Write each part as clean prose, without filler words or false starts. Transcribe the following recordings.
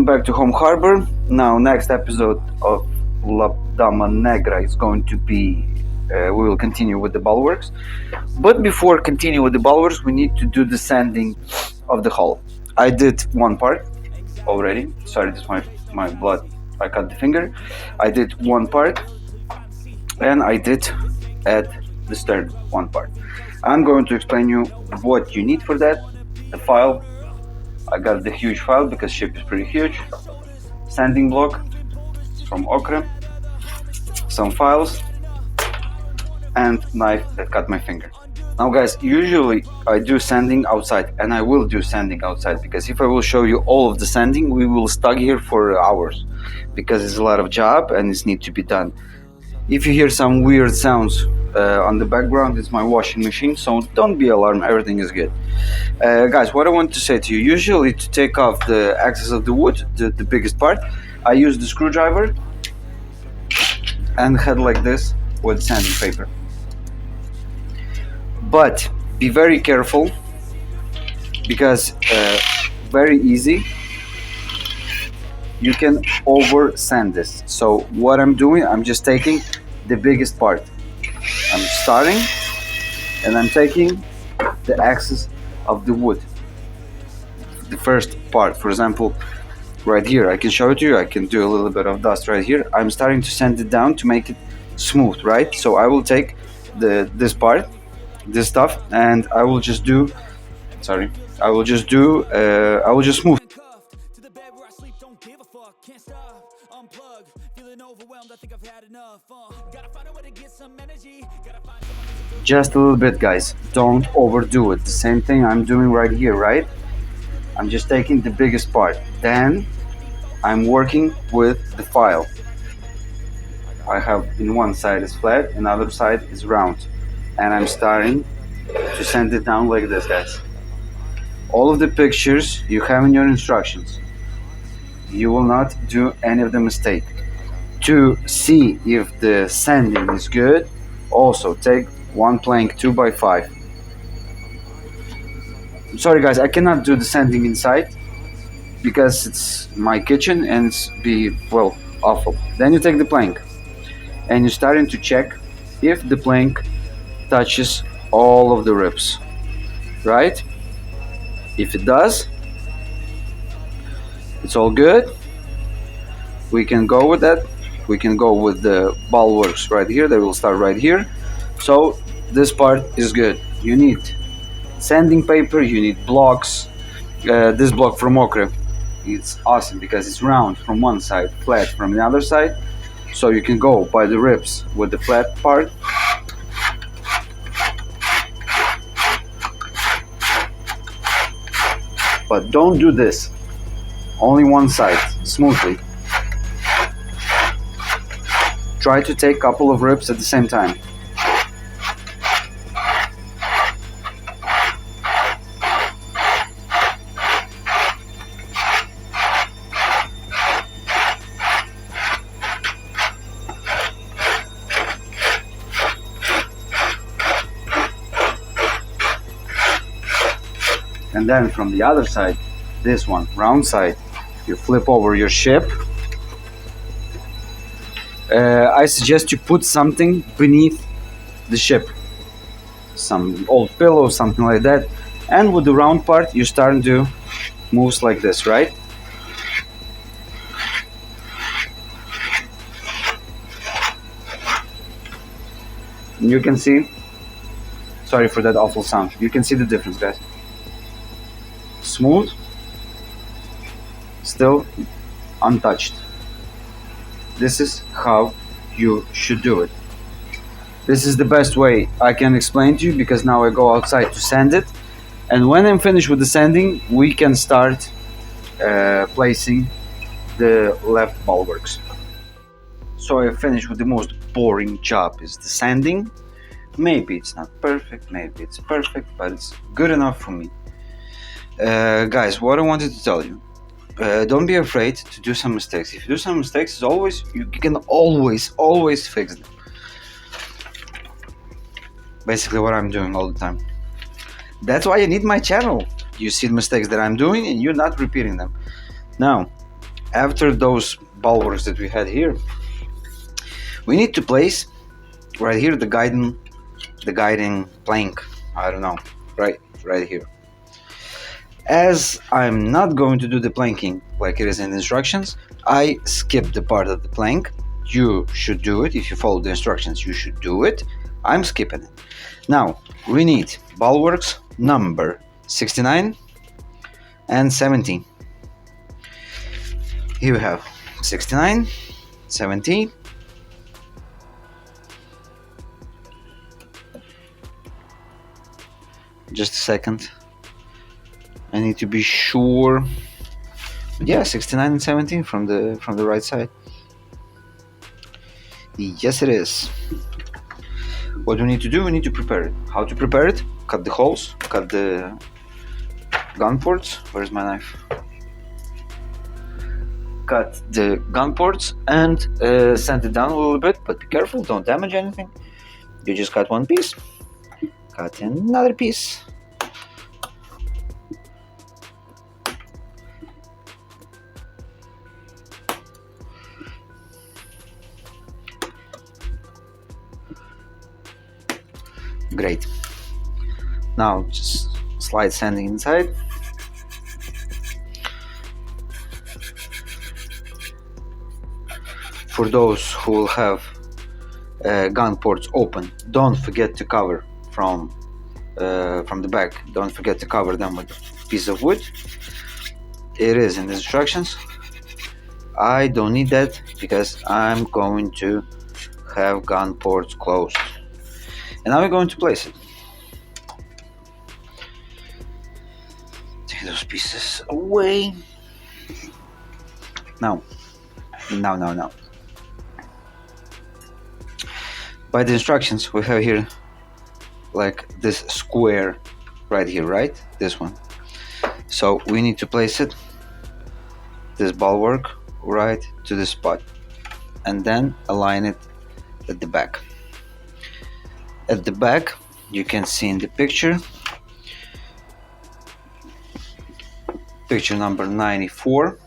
back to Home Harbor. Now, next episode of Dama Negra is going to be, we will continue with the Bulwarks. But before continue with the Bulwarks, we need to do the sanding of the hull. I did one part already. Sorry, this is my blood. I cut the finger. I did one part, and I did add the stern one part. I'm going to explain you what you need for that. The file. I got the huge file because ship is pretty huge. Sanding block from Ochre, some files, and knife that cut my finger. Now guys, usually I do sanding outside, and I will do sanding outside because if I will show you all of the sanding, we will stuck here for hours because it's a lot of job and it needs to be done. If you hear some weird sounds on the background, it's my washing machine, so don't be alarmed, everything is good. Guys, what I want to say to you, usually to take off the excess of the wood, the biggest part, I use the screwdriver and head like this with sanding paper. But be very careful because very easy you can over sand this. So what I'm doing, I'm just taking the biggest part. I'm starting and I'm taking the excess of the wood, the first part. For example, right here, I can show it to you. I can do a little bit of dust right here. I'm starting to sand it down to make it smooth, right? So I will take this part, this stuff, and I will just do, I will just smooth. Just a little bit, guys, don't overdo it. The same thing I'm doing right here, right? I'm just taking the biggest part, then I'm working with the file. I have in one side is flat, another side is round, and I'm starting to sand it down like this, guys. All of the pictures you have in your instructions, you will not do any of the mistake. To see if the sanding is good, also take one plank 2x5. Sorry guys, I cannot do the sanding inside because it's my kitchen and it's awful. Then you take the plank and you're starting to check if the plank touches all of the ribs, right? If it does, it's all good. We can go with that. We can go with the Bulwarks right here. They will start right here. So this part is good. You need sanding paper, you need blocks. This block from Ochre, it's awesome because it's round from one side, flat from the other side. So you can go by the ribs with the flat part. But don't do this. Only one side, smoothly. Try to take a couple of ribs at the same time. And then from the other side, this one, round side, you flip over your ship. I suggest you put something beneath the ship, some old pillow, something like that, and with the round part you're starting to move like this, right? And you can see, sorry for that awful sound, you can see the difference, guys. Smooth, still untouched. This is how you should do it. This is the best way I can explain to you because now I go outside to sand it, and when I'm finished with the sanding, we can start placing the left bulwarks. So I finished with the most boring job, is the sanding. Maybe it's not perfect, maybe it's perfect, but it's good enough for me. Guys, what I wanted to tell you, don't be afraid to do some mistakes. If you do some mistakes, you can always fix them. Basically what I'm doing all the time. That's why you need my channel. You see the mistakes that I'm doing and you're not repeating them. Now, after those bulwarks that we had here, we need to place right here the guiding plank. I don't know, right here. As I'm not going to do the planking like it is in the instructions, I skipped the part of the plank. You should do it. If you follow the instructions, you should do it. I'm skipping it. Now, we need bulwarks number 69 and 70. Here we have 69, 70. Just a second. I need to be sure. Yeah, 69 and 17 from the right side. Yes, it is. What we need to do, we need to prepare it. How to prepare it? Cut the holes, cut the gun ports. Where's my knife? Cut the gun ports and sand it down a little bit, but be careful, don't damage anything. You just cut one piece, cut another piece. Great. Now just slide sanding inside. For those who will have gun ports open, don't forget to cover from the back. Don't forget to cover them with a piece of wood. It is in the instructions. I don't need that because I'm going to have gun ports closed. And now we're going to place it. Take those pieces away. Now. By the instructions, we have here like this square right here, right? This one. So we need to place it, this bulwark, right to the spot, and then align it at the back. At the back, you can see in the picture number 94,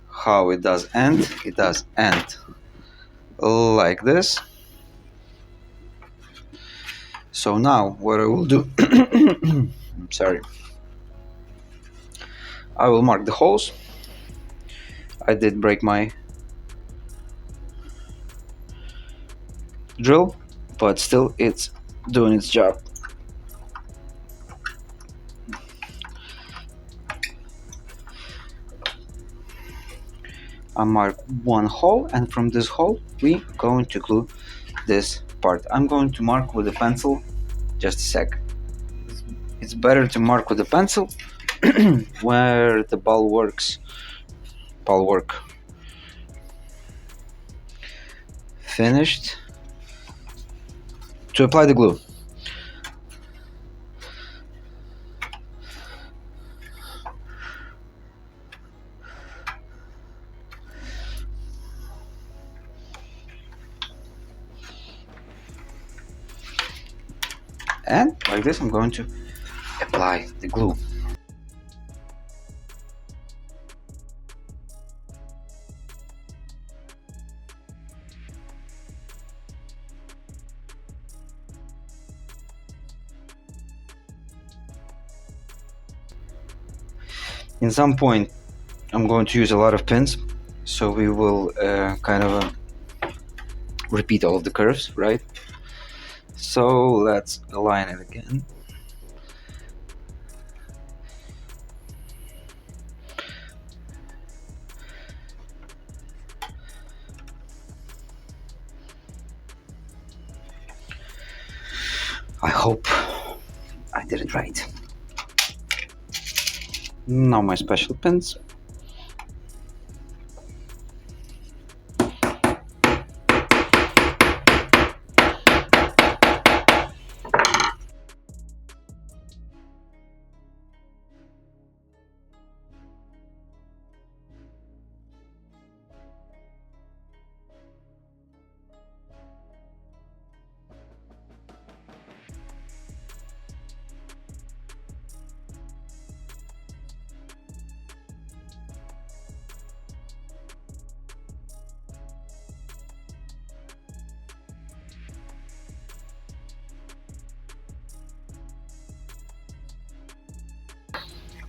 how it does end. It does end like this. So now what I will do, I'm sorry, I will mark the holes. I did break my drill, but still it's doing its job. I mark one hole, and from this hole we going to glue this part. I'm going to mark with a pencil. Just a sec. It's better to mark with a pencil where the bulwark finished, to apply the glue. And like this, I'm going to apply the glue. In some point, I'm going to use a lot of pins, so we will kind of repeat all of the curves, right? So let's align it again. I hope I did it right. Now my special pins.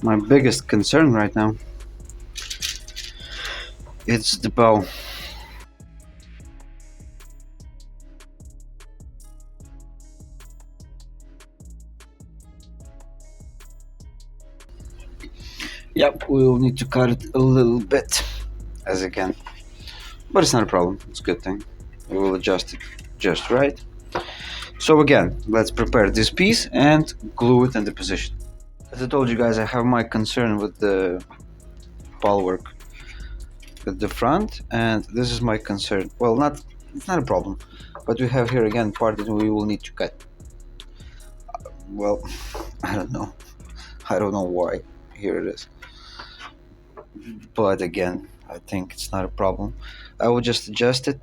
My biggest concern right now, it's the bow. Yep, we will need to cut it a little bit as again, but it's not a problem. It's a good thing. We will adjust it just right. So again, let's prepare this piece and glue it into position. As I told you guys, I have my concern with the bulwark at the front, and this is my concern. Well, it's not a problem, but we have here again part that we will need to cut. Well, I don't know. I don't know why. Here it is. But again, I think it's not a problem. I will just adjust it.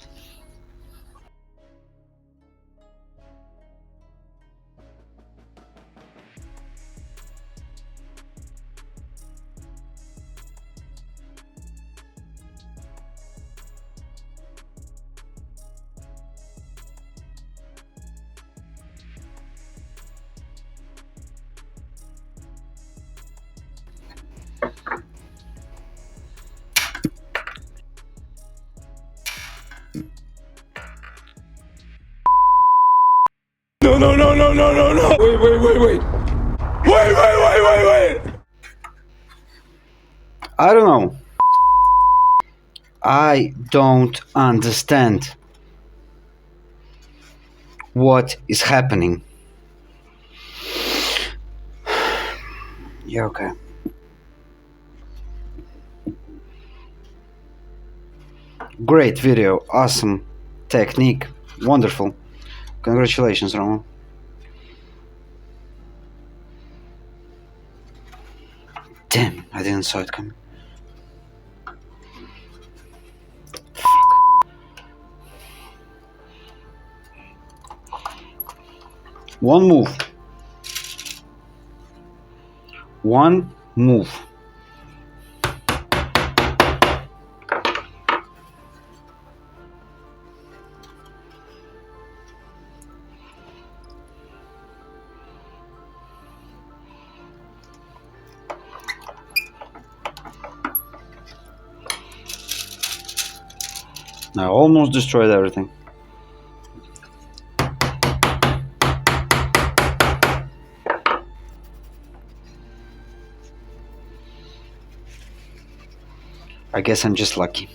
No, no, no, no, no, no, no. Wait. Wait. I don't know. I don't understand what is happening. Yeah, okay. Great video, awesome technique, wonderful. Congratulations, Roman. Damn, I didn't saw it coming. One move. One move. I almost destroyed everything. I guess I'm just lucky.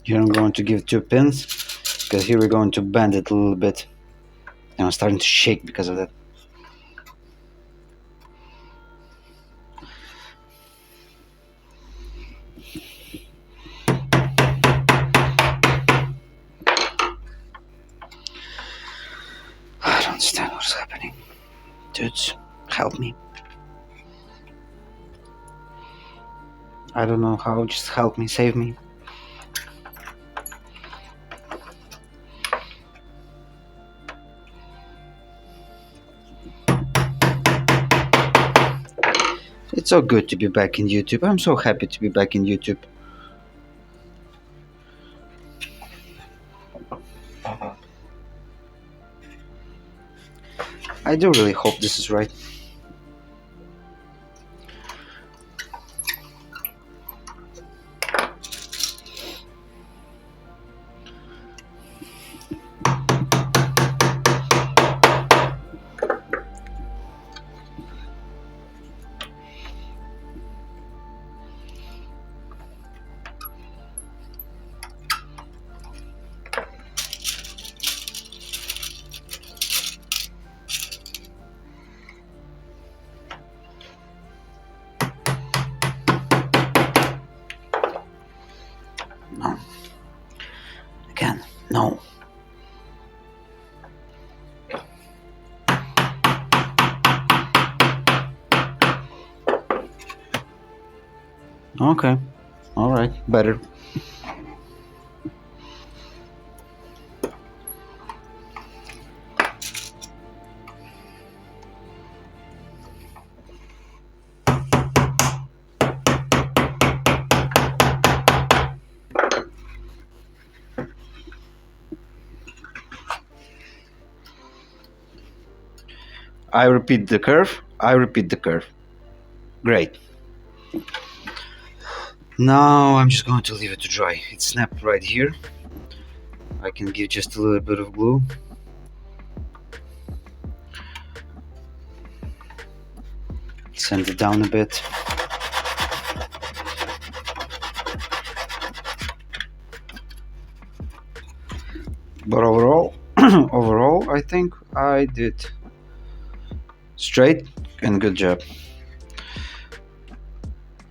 Here I'm going to give 2 pins, because here we're going to bend it a little bit. And I'm starting to shake because of that. I don't understand what's happening. Dudes, help me. I don't know how, just help me, save me. It's so good to be back in YouTube. I'm so happy to be back in YouTube. I do really hope this is right. No. Again, no. Okay. Alright, better. I repeat the curve. I repeat the curve. Great. Now I'm just going to leave it to dry. It snapped right here. I can give just a little bit of glue. Sand it down a bit. But overall, overall, I think I did straight and good job.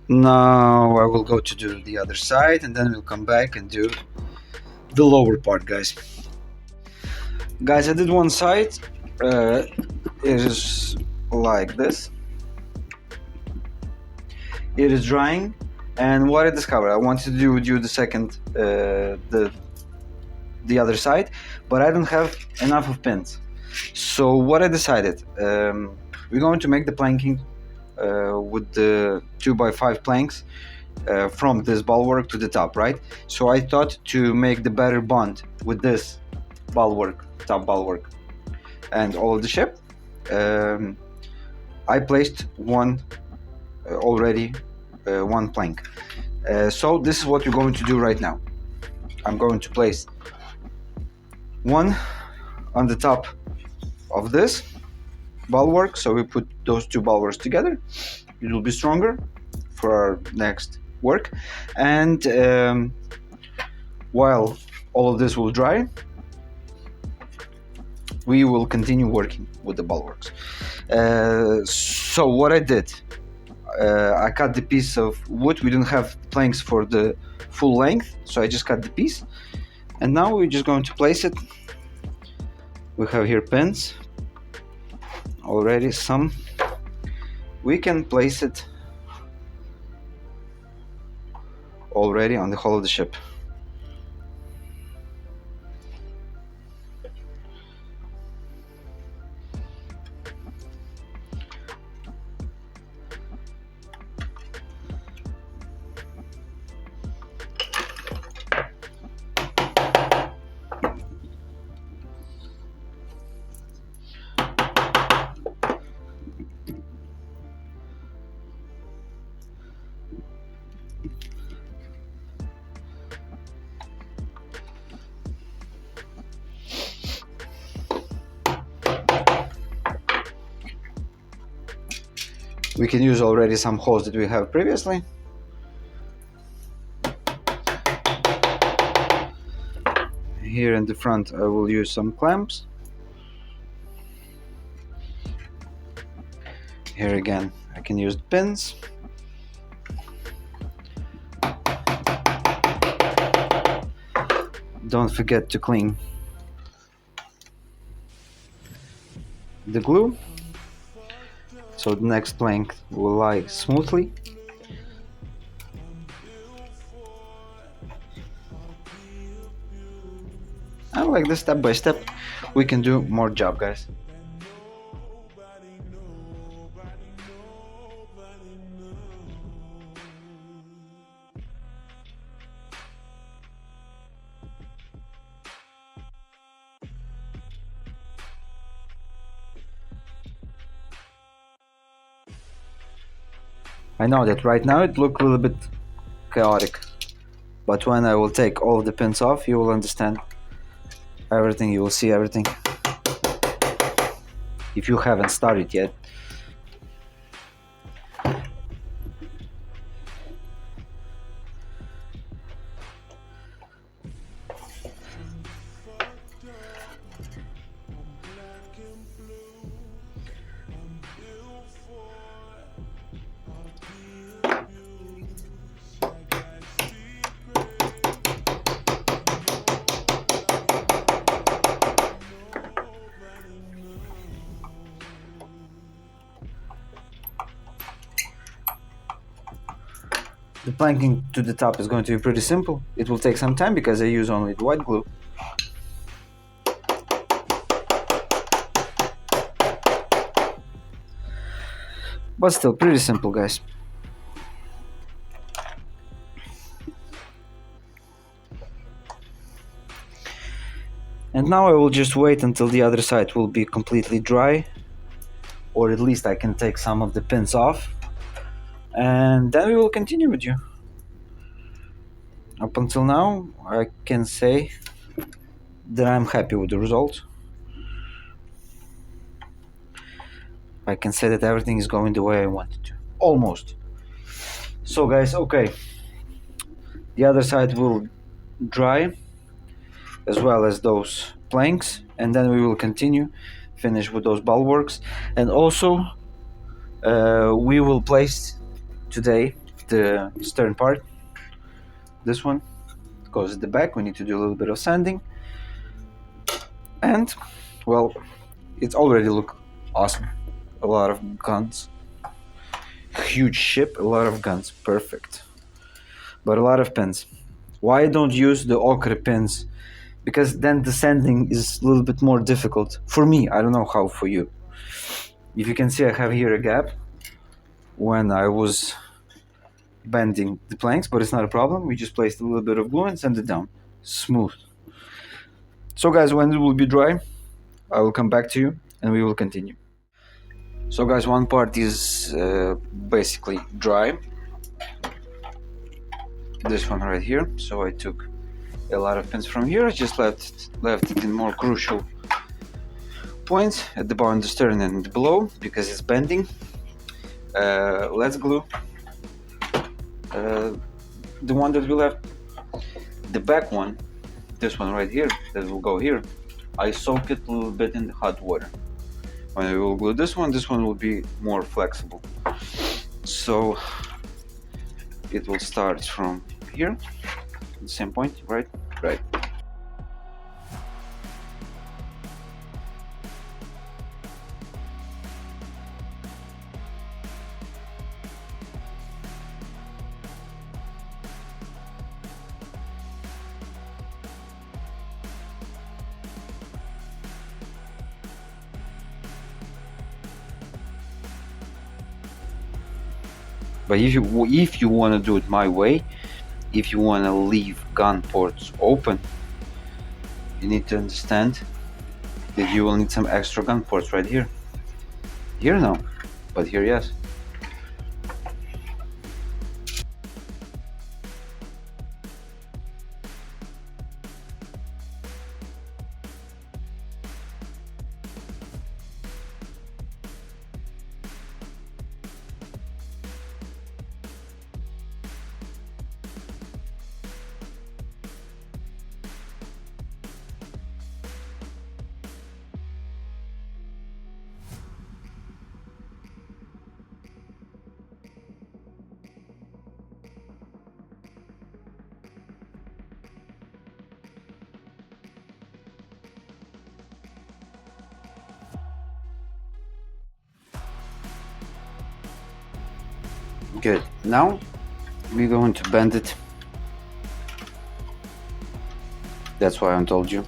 Now I will go to do the other side and then we'll come back and do the lower part, guys. Guys, I did one side. It is like this. It is drying, and what I discovered, I wanted to do the second, the other side, but I don't have enough of pins. So what I decided, we're going to make the planking with the 2x5 planks from this bulwark to the top, right? So I thought to make the better bond with this bulwark, top bulwark, and all of the ship. I placed one already, one plank. So this is what we're going to do right now. I'm going to place one on the top of this bulwark, so we put those two bulwarks together. It will be stronger for our next work. And while all of this will dry, we will continue working with the bulwarks. So what I did, I cut the piece of wood. We don't have planks for the full length, so I just cut the piece, and now we're just going to place it. We have here pins already, some. We can place it already on the hull of the ship. We can use already some holes that we have previously. Here in the front I will use some clamps. Here again I can use the pins. Don't forget to clean the glue, so the next plank will lie smoothly. And like this, step by step, we can do more job, guys. I know that right now it looks a little bit chaotic, but when I will take all of the pins off, you will understand everything, you will see everything. If you haven't started yet. The planking to the top is going to be pretty simple. It will take some time because I use only the white glue. But still pretty simple, guys. And now I will just wait until the other side will be completely dry or at least I can take some of the pins off, and then we will continue with you. Up until now, I can say that I'm happy with the result. I can say that everything is going the way I wanted to. Almost. So guys, okay. The other side will dry, as well as those planks, and then we will continue, finish with those bulwarks. And also, we will place today the stern part. This one goes at the back. We need to do a little bit of sanding. And, well, it's already look awesome. A lot of guns. Huge ship, a lot of guns. Perfect. But a lot of pins. Why don't use the occre pins? Because then the sanding is a little bit more difficult. For me, I don't know how for you. If you can see, I have here a gap when I was bending the planks, but it's not a problem. We just placed a little bit of glue and sand it down. Smooth. So guys, when it will be dry, I will come back to you and we will continue. So guys, one part is basically dry. This one right here. So I took a lot of pins from here. I just left it in more crucial points at the bar and the stern and below because it's bending. Let's glue the one that we left, the back one, this one right here that will go here. I soak it a little bit in the hot water. When I will glue this one will be more flexible. So it will start from here, the same point, right? Right. But if you want to do it my way, if you want to leave gun ports open, you need to understand that you will need some extra gun ports right here. Here no, but here yes. Good. Now we're going to bend it. That's why I told you.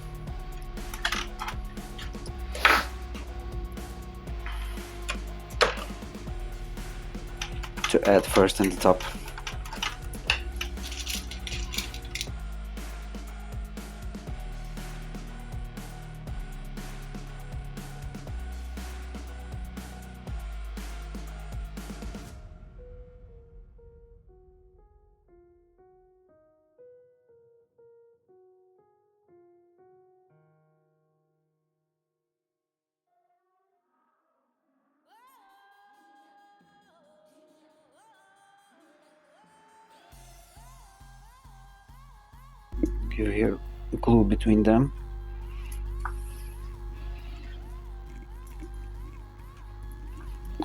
To add first in the top. Give here glue between them.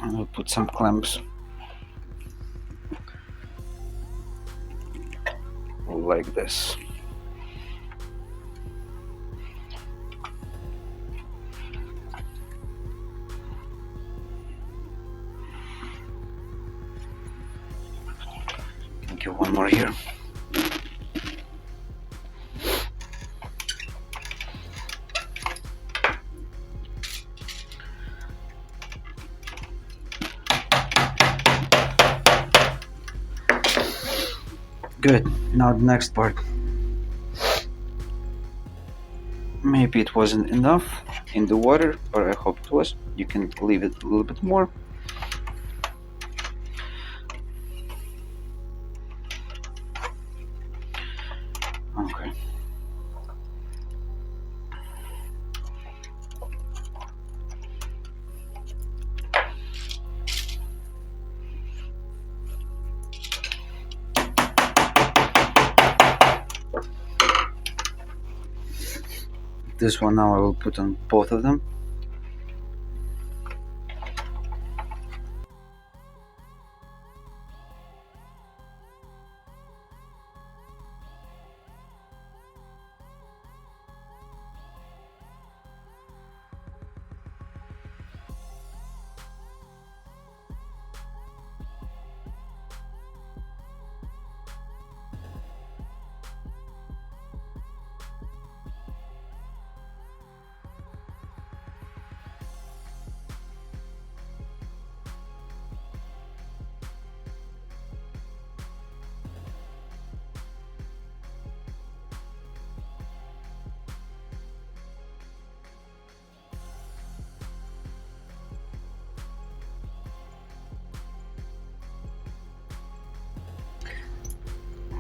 And I'll put some clamps like this. Give one more here. Good. Now the next part. Maybe it wasn't enough. in the water, or I hope it was. You can leave it a little bit more. Okay. This one now I will put on both of them.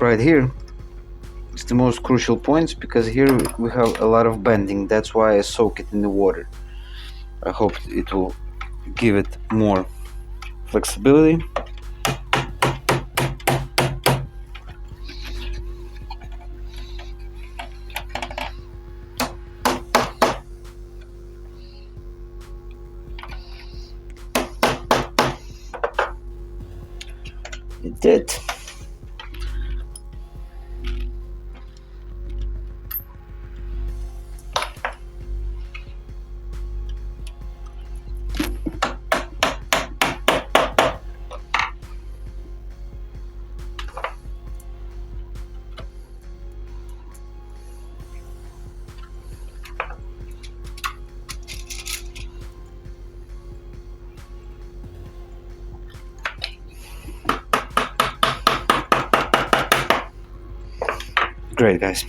Right here it's the most crucial points, because here we have a lot of bending. That's why I soak it in the water. I hope it will give it more flexibility. It did. Great, guys.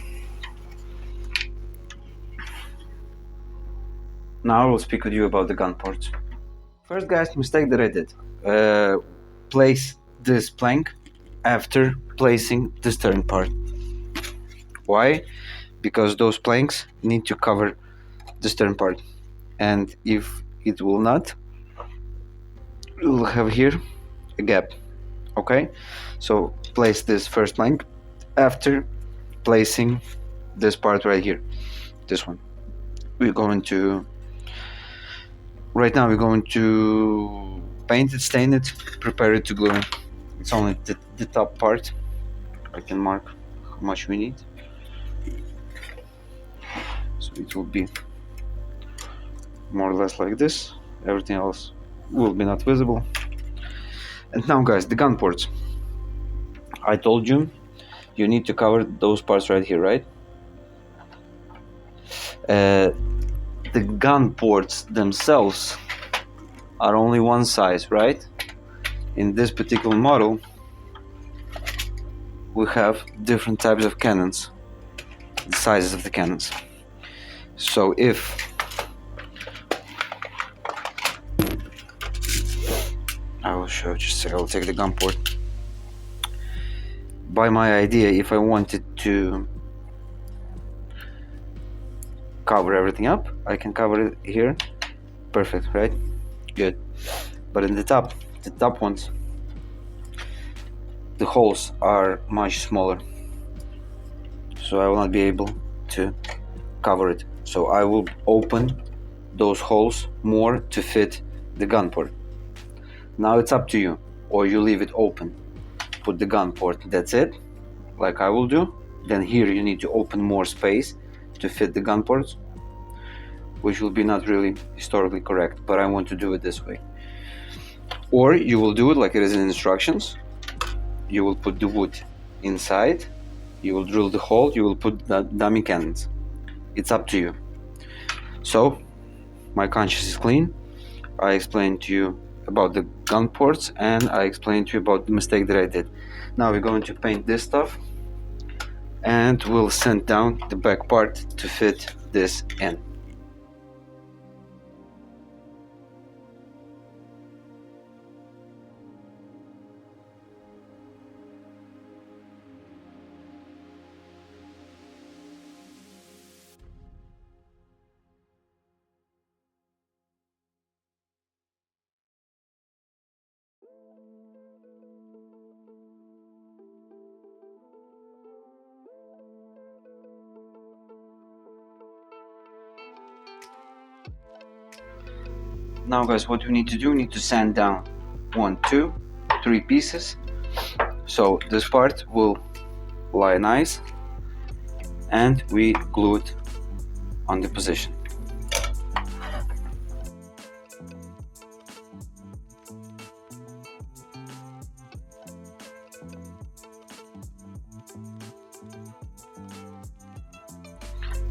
Now I will speak with you about the gun ports. First, guys, mistake that I did. Place this plank after placing the stern part. Why? Because those planks need to cover the stern part. And if it will not, we'll have here a gap. Okay? So place this first plank after placing this part right here. This one. We're going to... Right now we're going to paint it, stain it, prepare it to glue. It's only the top part. I can mark how much we need. So it will be more or less like this. Everything else will be not visible. And now, guys, the gun ports. I told you you need to cover those parts right here, right? The gun ports themselves are only one size, right? In this particular model, we have different types of cannons, the sizes of the cannons. So if I will show, just a second, I will take the gun port. By my idea, if I wanted to cover everything up, I can cover it here. Perfect, right? Good. But in the top ones, the holes are much smaller, so I will not be able to cover it. So I will open those holes more to fit the gun port. Now it's up to you, or you leave it open, put the gun port, that's it, like I will do. Then here you need to open more space to fit the gun ports, which will be not really historically correct, but I want to do it this way. Or you will do it like it is in instructions. You will put the wood inside, you will drill the hole, you will put the dummy cannons. It's up to you. So my conscience is clean. I explained to you about the gun ports, and I explained to you about the mistake that I did. Now we're going to paint this stuff, and we'll sand down the back part to fit this in. Now guys, what we need to do, we need to sand down 1, 2, 3 pieces, so this part will lie nice, and we glue it on the position.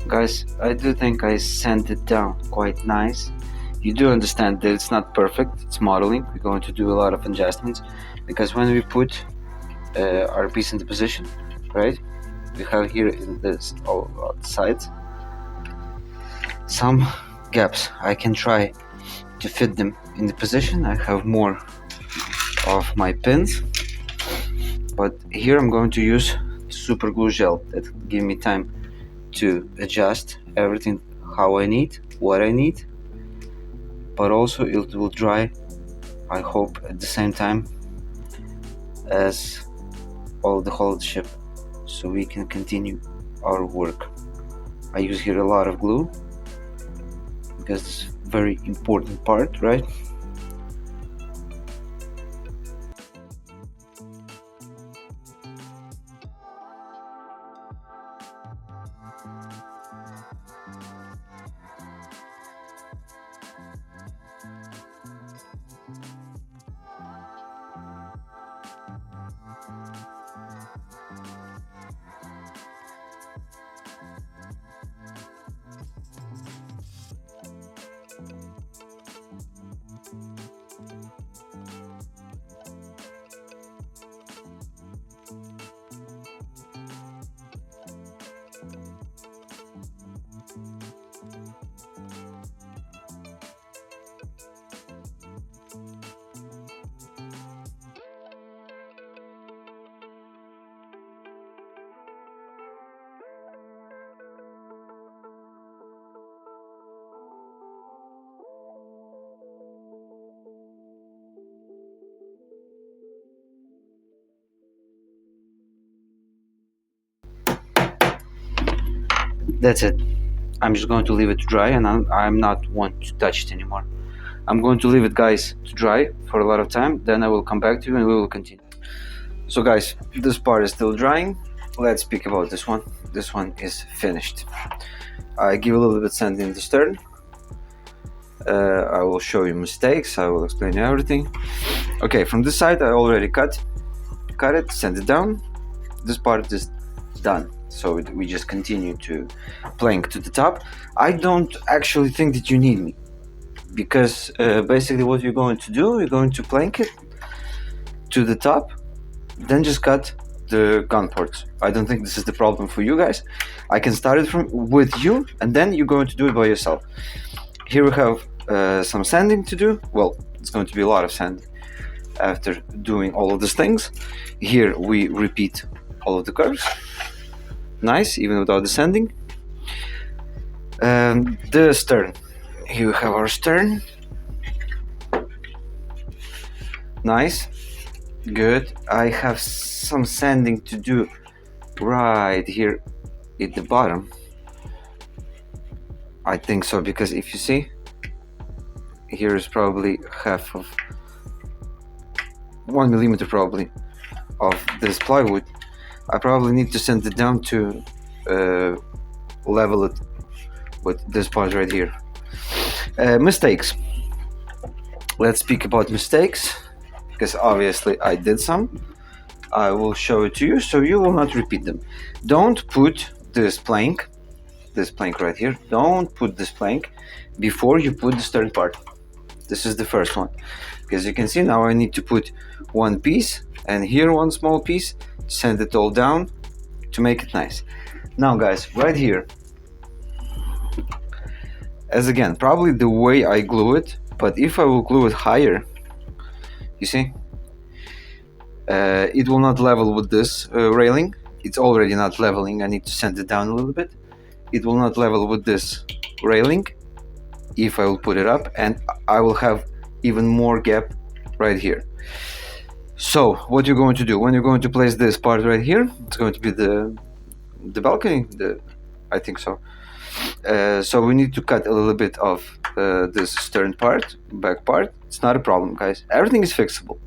Guys, I do think I sanded it down quite nice. You do understand that it's not perfect, it's modeling. We're going to do a lot of adjustments, because when we put our piece in the position, right, we have here in this all sides some gaps. I can try to fit them in the position. I have more of my pins, but here I'm going to use super glue gel that give me time to adjust everything how I need, what I need, but also it will dry, I hope, at the same time as all the whole ship, so we can continue our work. I use here a lot of glue because it's a very important part, right? That's it. I'm just going to leave it to dry, and I'm not want to touch it anymore. I'm going to leave it, guys, to dry for a lot of time, then I will come back to you and we will continue. So guys, this part is still drying. Let's speak about this one. This one is finished. I give a little bit sand in the stern. I will show you mistakes, I will explain everything. Okay, from this side I already cut it, sand it down. This part is done, so we just continue to plank to the top. I don't actually think that you need me, because basically what you're going to do, you're going to plank it to the top, then just cut the gun ports. I don't think this is the problem for you guys. I can start it with you, and then you're going to do it by yourself. Here we have some sanding to do. Well, it's going to be a lot of sanding after doing all of these things. Here we repeat all of the curves. Nice, even without the sanding. The stern. Here we have our stern. Nice, good. I have some sanding to do right here at the bottom. I think so, because if you see, here is probably half of 1 millimeter probably of this plywood. I probably need to sand it down to level it with this part right here. Mistakes. Let's speak about mistakes, because obviously I did some. I will show it to you so you will not repeat them. Don't put this plank right here, don't put this plank before you put the stern part. This is the first one, because you can see now I need to put one piece and here one small piece, sand it all down to make it nice. Now guys, right here, as again, probably the way I glue it, but if I will glue it higher, you see, it will not level with this railing. It's already not leveling. I need to sand it down a little bit. It will not level with this railing if I will put it up, and I will have even more gap right here. So what you're going to do when you're going to place this part right here, it's going to be the balcony, I think so. So we need to cut a little bit of this stern part, back part. It's not a problem, guys. Everything is fixable.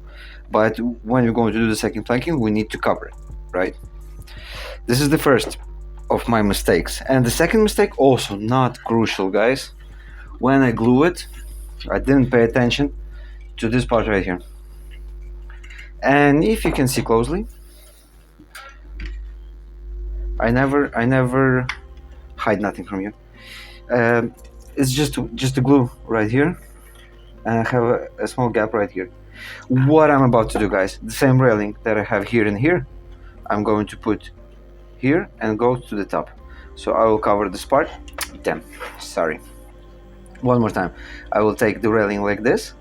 But when we're going to do the second planking, we need to cover it, right? This is the first of my mistakes. And the second mistake, also not crucial, guys. When I glue it, I didn't pay attention to this part right here. And if you can see closely, I never hide nothing from you. It's just a glue right here, and I have a small gap right here. What I'm about to do, guys, the same railing that I have here and here, I'm going to put here and go to the top. So I will cover this part. Damn, sorry. One more time. I will take the railing like this,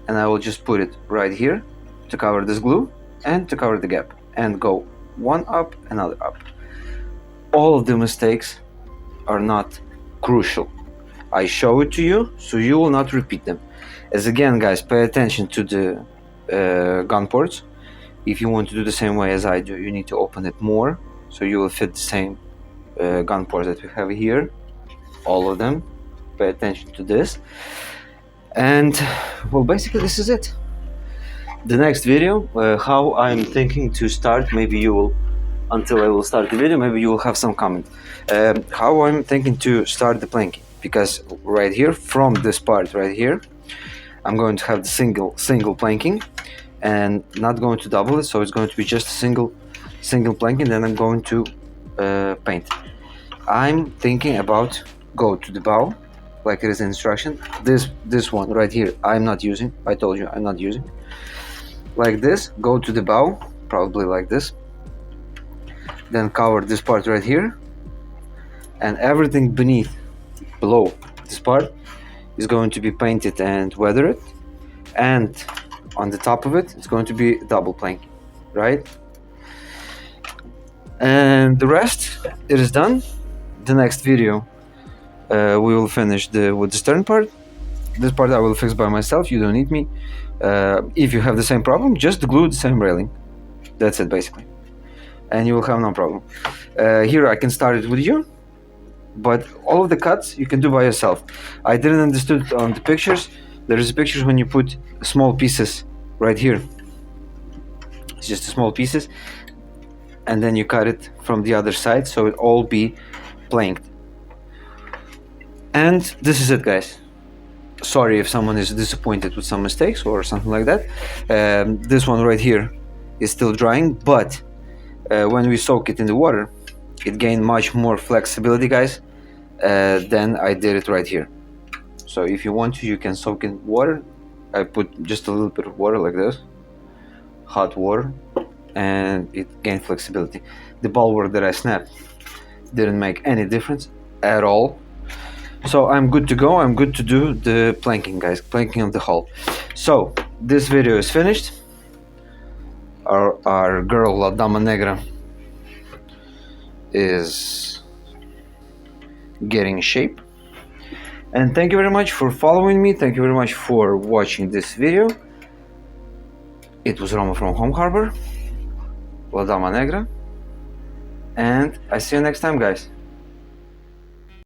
and I will just put it right here to cover this glue and to cover the gap, and go one up, another up. All of the mistakes are not crucial. I show it to you so you will not repeat them. As again, guys, pay attention to the gun ports. If you want to do the same way as I do, you need to open it more so you will fit the same gun ports that we have here, all of them. Pay attention to this. And well, basically this is it. The next video, how I'm thinking to start, maybe you will, until I will start the video, maybe you will have some comment. How I'm thinking to start the planking, because right here, from this part right here, I'm going to have the single planking and not going to double it, so it's going to be just a single planking. Then I'm going to paint. I'm thinking about go to the bow, like it is in instruction. This one right here, I'm not using. I told you I'm not using. Like this, go to the bow, probably like this. Then cover this part right here, and everything below this part is going to be painted and weathered, and on the top of it, it's going to be double plank, right? And the rest, it is done. The next video, we will finish with the stern part. This part I will fix by myself. You don't need me. If you have the same problem, just glue the same railing. That's it, basically, and you will have no problem. Here I can start it with you, but all of the cuts you can do by yourself. I didn't understood on the pictures. There is pictures when you put small pieces right here. It's just small pieces, and then you cut it from the other side, so it all be planked. And this is it, guys. Sorry if someone is disappointed with some mistakes or something like that. This one right here is still drying, but when we soak it in the water, it gained much more flexibility, guys, than I did it right here. So if you want to, you can soak in water. I put just a little bit of water like this, hot water, and it gained flexibility. The bulwark that I snapped didn't make any difference at all. So I'm good to go. I'm good to do the planking, guys, planking of the hull. So this video is finished. Our girl Dama Negra is getting shape. And thank you very much for following me. Thank you very much for watching this video. It was Roma from Home Harbor, Dama Negra, and I see you next time, guys.